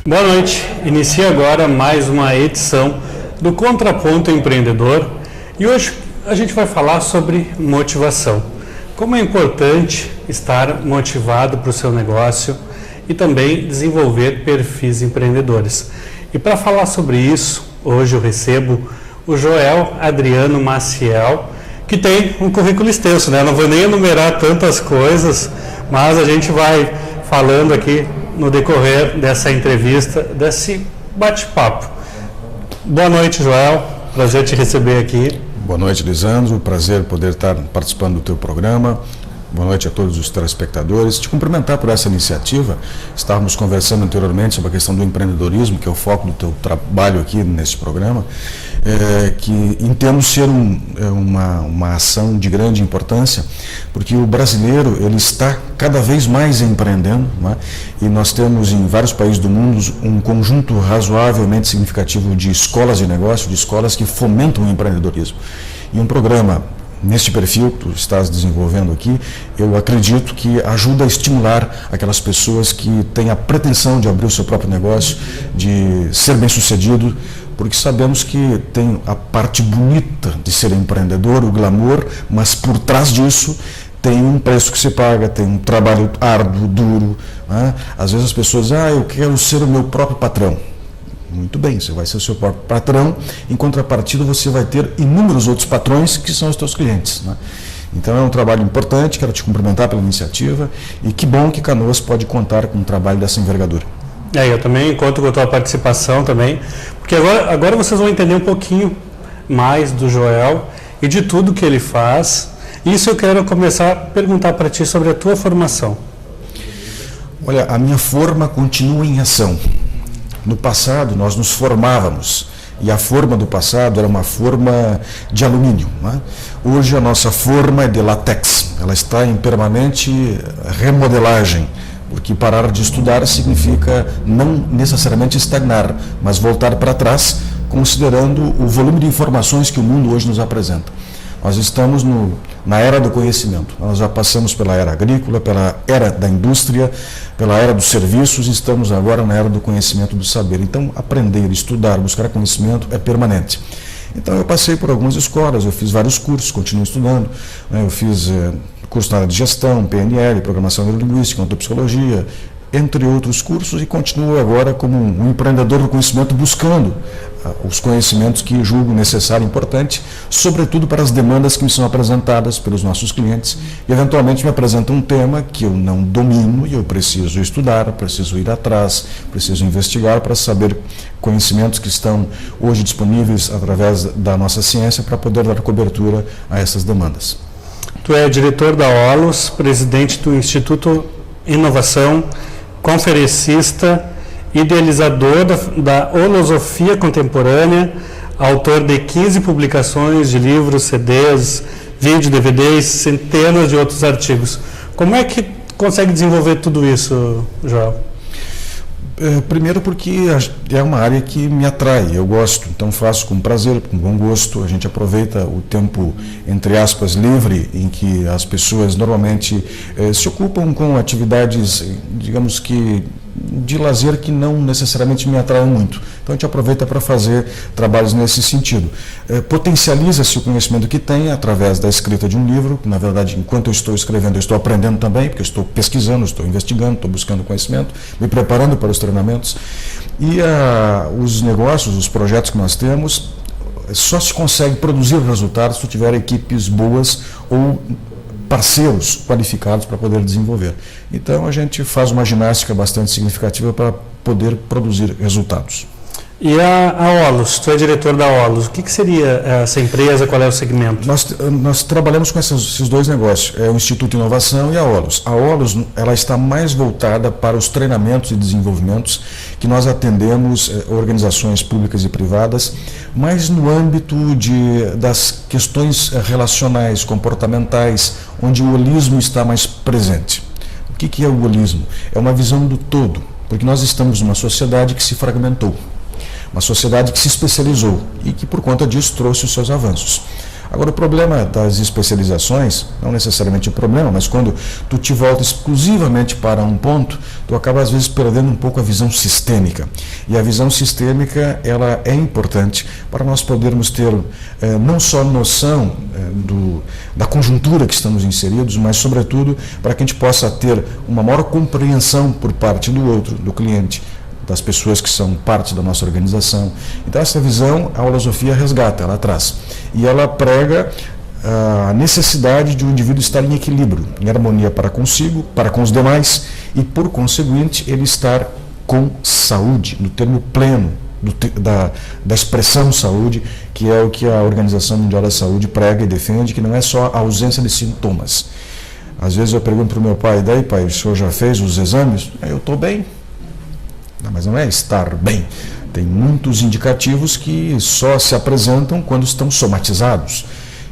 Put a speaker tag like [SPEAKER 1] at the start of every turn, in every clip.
[SPEAKER 1] Boa noite, inicia agora mais uma edição do Contraponto Empreendedor e hoje a gente vai falar sobre motivação. Como é importante estar motivado para o seu negócio e também desenvolver perfis empreendedores. E para falar sobre isso, hoje eu recebo o Joel Adriano Maciel, que tem um currículo extenso, né? Não vou nem enumerar tantas coisas, mas a gente vai falando aqui no decorrer dessa entrevista, desse bate-papo. Boa noite, Joel. Prazer te receber aqui.
[SPEAKER 2] Boa noite, Lisandro. Prazer poder estar participando do teu programa. Boa noite a todos os telespectadores. Te cumprimentar por essa iniciativa. Estávamos conversando anteriormente sobre a questão do empreendedorismo, que é o foco do teu trabalho aqui nesse programa, que entendo ser uma ação de grande importância, porque o brasileiro ele está cada vez mais empreendendo, né? E nós temos em vários países do mundo um conjunto razoavelmente significativo de escolas de negócio, de escolas que fomentam o empreendedorismo. E um programa neste perfil que tu estás desenvolvendo aqui, eu acredito que ajuda a estimular aquelas pessoas que têm a pretensão de abrir o seu próprio negócio, de ser bem-sucedido, porque sabemos que tem a parte bonita de ser empreendedor, o glamour, mas por trás disso tem um preço que se paga, tem um trabalho árduo, duro, né? Às vezes as pessoas dizem, eu quero ser o meu próprio patrão. Muito bem, você vai ser o seu próprio patrão, em contrapartida você vai ter inúmeros outros patrões que são os teus clientes, né? Então é um trabalho importante, quero te cumprimentar pela iniciativa e que bom que Canoas pode contar com um trabalho dessa envergadura.
[SPEAKER 1] Eu também conto com a tua participação também, porque agora vocês vão entender um pouquinho mais do Joel e de tudo que ele faz. Isso eu quero começar a perguntar para ti sobre a tua formação.
[SPEAKER 2] Olha, a minha forma continua em ação. No passado, nós nos formávamos, e a forma do passado era uma forma de alumínio, né? Hoje a nossa forma é de látex, ela está em permanente remodelagem, porque parar de estudar significa não necessariamente estagnar, mas voltar para trás, considerando o volume de informações que o mundo hoje nos apresenta. Nós estamos na era do conhecimento, nós já passamos pela era agrícola, pela era da indústria, pela era dos serviços, e estamos agora na era do conhecimento do saber. Então, aprender, estudar, buscar conhecimento é permanente. Então, eu passei por algumas escolas, eu fiz vários cursos, continuo estudando, né? Eu fiz curso na área de gestão, PNL, programação neurolinguística, ontopsicologia, entre outros cursos, e continuo agora como um empreendedor do conhecimento, buscando os conhecimentos que julgo necessário e importante, sobretudo para as demandas que me são apresentadas pelos nossos clientes, e eventualmente me apresentam um tema que eu não domino e eu preciso estudar, preciso ir atrás, preciso investigar para saber conhecimentos que estão hoje disponíveis através da nossa ciência para poder dar cobertura a essas demandas.
[SPEAKER 1] Tu é diretor da OLOS, presidente do Instituto Inovação, conferencista, idealizador da Holosofia Contemporânea, autor de 15 publicações de livros, CDs, vídeo, DVDs, centenas de outros artigos. Como é que consegue desenvolver tudo isso, Joel?
[SPEAKER 2] Primeiro porque é uma área que me atrai, eu gosto, então faço com prazer, com bom gosto. A gente aproveita o tempo, entre aspas, livre, em que as pessoas normalmente se ocupam com atividades, digamos que de lazer, que não necessariamente me atraem muito. Então a gente aproveita para fazer trabalhos nesse sentido. Potencializa-se o conhecimento que tem através da escrita de um livro. Na verdade, enquanto eu estou escrevendo, eu estou aprendendo também, porque eu estou pesquisando, estou investigando, estou buscando conhecimento, me preparando para os treinamentos. E os negócios, os projetos que nós temos, só se consegue produzir resultados se tiver equipes boas ou parceiros qualificados para poder desenvolver. Então a gente faz uma ginástica bastante significativa para poder produzir resultados.
[SPEAKER 1] E a OLOS, tu é diretor da OLOS, o que seria essa empresa, qual é o segmento?
[SPEAKER 2] Nós trabalhamos com esses dois negócios, é o Instituto Inovação e a OLOS. A OLOS ela está mais voltada para os treinamentos e desenvolvimentos que nós atendemos organizações públicas e privadas, mas no âmbito das questões relacionais, comportamentais, onde o holismo está mais presente. O que é o holismo? É uma visão do todo, porque nós estamos numa sociedade que se fragmentou. Uma sociedade que se especializou e que, por conta disso, trouxe os seus avanços. Agora, o problema das especializações, não necessariamente o problema, mas quando tu te volta exclusivamente para um ponto, tu acaba às vezes perdendo um pouco a visão sistêmica. E a visão sistêmica, ela é importante para nós podermos ter não só noção da conjuntura que estamos inseridos, mas sobretudo para que a gente possa ter uma maior compreensão por parte do outro, do cliente, das pessoas que são parte da nossa organização. Então essa visão a holosofia resgata, ela traz. E ela prega a necessidade de um indivíduo estar em equilíbrio, em harmonia para consigo, para com os demais e, por conseguinte, ele estar com saúde, no termo pleno da expressão saúde, que é o que a Organização Mundial da Saúde prega e defende, que não é só a ausência de sintomas. Às vezes eu pergunto para o meu pai: daí pai, o senhor já fez os exames? Eu estou bem. Não, mas não é estar bem. Tem muitos indicativos que só se apresentam quando estão somatizados.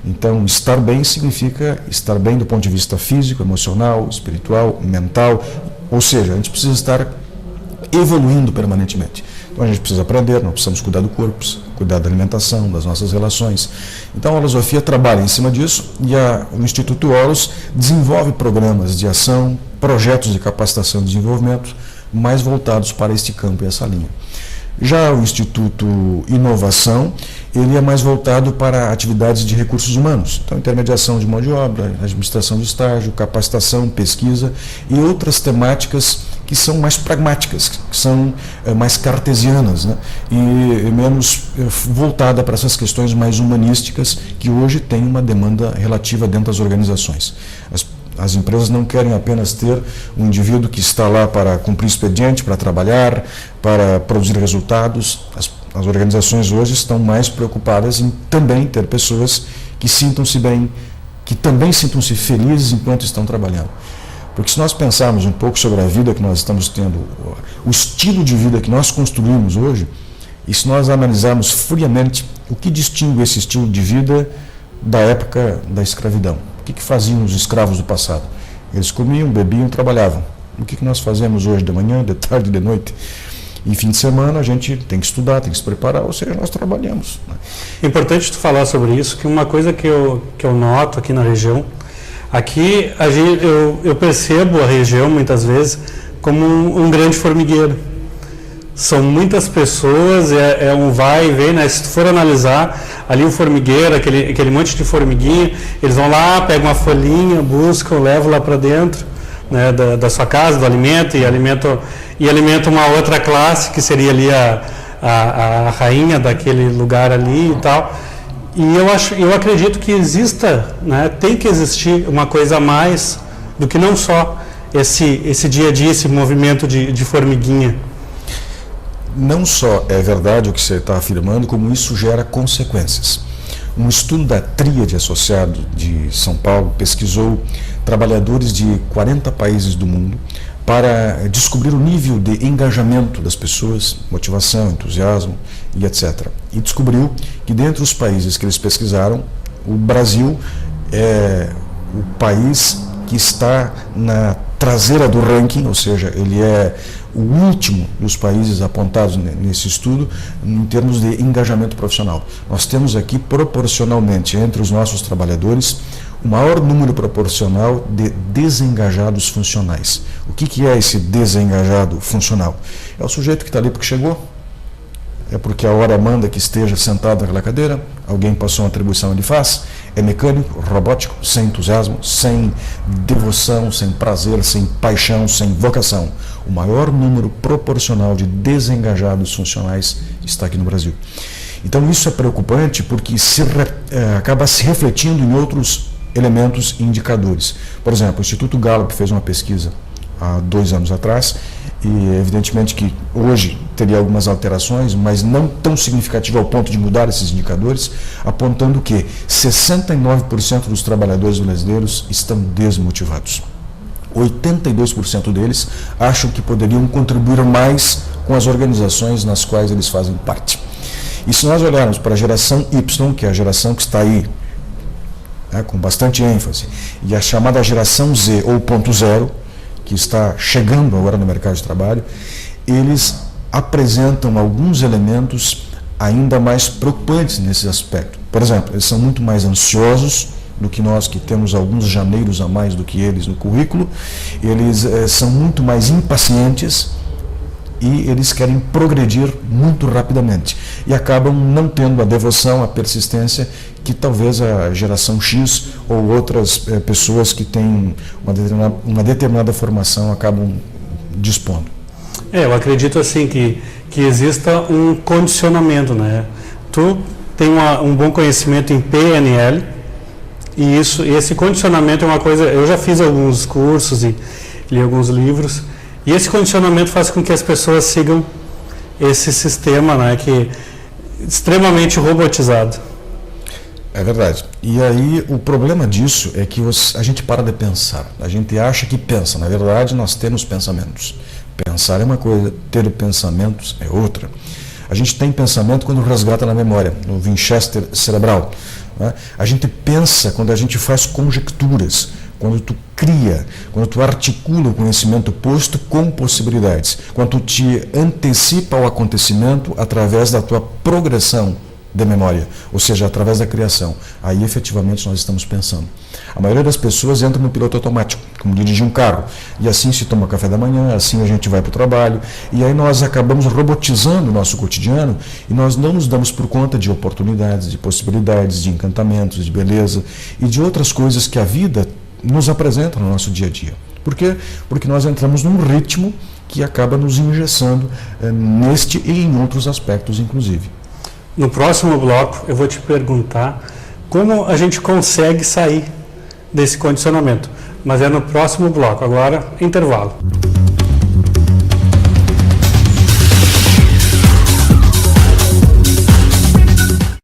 [SPEAKER 2] Então, estar bem significa estar bem do ponto de vista físico, emocional, espiritual, mental. Ou seja, a gente precisa estar evoluindo permanentemente. Então, a gente precisa aprender, nós precisamos cuidar do corpo, cuidar da alimentação, das nossas relações. Então, a Holosofia trabalha em cima disso e o Instituto Holos desenvolve programas de ação, projetos de capacitação e desenvolvimento mais voltados para este campo e essa linha. Já o Instituto Inovação, ele é mais voltado para atividades de recursos humanos, então intermediação de mão de obra, administração de estágio, capacitação, pesquisa e outras temáticas que são mais pragmáticas, que são mais cartesianas, né? E menos voltada para essas questões mais humanísticas que hoje tem uma demanda relativa dentro das organizações. As empresas não querem apenas ter um indivíduo que está lá para cumprir expediente, para trabalhar, para produzir resultados. As organizações hoje estão mais preocupadas em também ter pessoas que sintam-se bem, que também sintam-se felizes enquanto estão trabalhando. Porque se nós pensarmos um pouco sobre a vida que nós estamos tendo, o estilo de vida que nós construímos hoje, e se nós analisarmos friamente o que distingue esse estilo de vida da época da escravidão. O que faziam os escravos do passado? Eles comiam, bebiam, trabalhavam. O que nós fazemos hoje de manhã, de tarde, de noite? E fim de semana a gente tem que estudar, tem que se preparar, ou seja, nós trabalhamos.
[SPEAKER 1] Importante tu falar sobre isso, que uma coisa que eu noto aqui na região, aqui eu percebo a região muitas vezes como um grande formigueiro. São muitas pessoas, é um vai e vem, né? Se tu for analisar ali o formigueiro, aquele monte de formiguinha, eles vão lá, pegam uma folhinha, buscam, levam lá para dentro, né, da sua casa, do alimento, e alimentam uma outra classe, que seria ali a rainha daquele lugar ali e tal. E eu acredito que exista, né, tem que existir uma coisa a mais do que não só esse dia a dia, esse movimento de formiguinha.
[SPEAKER 2] Não só é verdade o que você está afirmando, como isso gera consequências. Um estudo da Tríade Associado de São Paulo pesquisou trabalhadores de 40 países do mundo para descobrir o nível de engajamento das pessoas, motivação, entusiasmo e etc. E descobriu que dentre os países que eles pesquisaram, o Brasil é o país que está na traseira do ranking, ou seja, ele é o último dos países apontados nesse estudo em termos de engajamento profissional. Nós temos aqui proporcionalmente entre os nossos trabalhadores o maior número proporcional de desengajados funcionais. O que é esse desengajado funcional? É o sujeito que está ali porque chegou, é porque a hora manda que esteja sentado naquela cadeira, alguém passou uma atribuição, ele faz, é mecânico, robótico, sem entusiasmo, sem devoção, sem prazer, sem paixão, sem vocação. O maior número proporcional de desengajados funcionais está aqui no Brasil. Então isso é preocupante porque acaba se refletindo em outros elementos e indicadores. Por exemplo, o Instituto Gallup fez uma pesquisa há 2 anos atrás, e evidentemente que hoje teria algumas alterações, mas não tão significativa ao ponto de mudar esses indicadores, apontando que 69% dos trabalhadores brasileiros estão desmotivados. 82% deles acham que poderiam contribuir mais com as organizações nas quais eles fazem parte. E se nós olharmos para a geração Y, que é a geração que está aí, com bastante ênfase, e a chamada geração Z ou ponto zero, que está chegando agora no mercado de trabalho, eles apresentam alguns elementos ainda mais preocupantes nesse aspecto. Por exemplo, eles são muito mais ansiosos do que nós, que temos alguns janeiros a mais do que eles no currículo. Eles são muito mais impacientes e eles querem progredir muito rapidamente e acabam não tendo a devoção, a persistência que talvez a geração X ou outras pessoas que têm uma determinada formação acabam dispondo.
[SPEAKER 1] Eu acredito assim que exista um condicionamento, né? Tu tem um bom conhecimento em PNL e esse condicionamento é uma coisa. Eu já fiz alguns cursos e li alguns livros. E esse condicionamento faz com que as pessoas sigam esse sistema, né, que é extremamente robotizado.
[SPEAKER 2] É verdade. E aí o problema disso é que a gente para de pensar. A gente acha que pensa. Na verdade, nós temos pensamentos. Pensar é uma coisa, ter pensamentos é outra. A gente tem pensamento quando resgata na memória, no Winchester cerebral, né? A gente pensa quando a gente faz conjecturas, quando tu cria, quando tu articula o conhecimento posto com possibilidades, quando tu te antecipa ao acontecimento através da tua progressão de memória, ou seja, através da criação. Aí efetivamente nós estamos pensando. A maioria das pessoas entra no piloto automático, como dirigir um carro, e assim se toma café da manhã, assim a gente vai para o trabalho, e aí nós acabamos robotizando o nosso cotidiano e nós não nos damos por conta de oportunidades, de possibilidades, de encantamentos, de beleza e de outras coisas que a vida nos apresenta no nosso dia a dia. Por quê? Porque nós entramos num ritmo que acaba nos engessando neste e em outros aspectos, inclusive.
[SPEAKER 1] No próximo bloco, eu vou te perguntar como a gente consegue sair desse condicionamento. Mas é no próximo bloco. Agora, intervalo.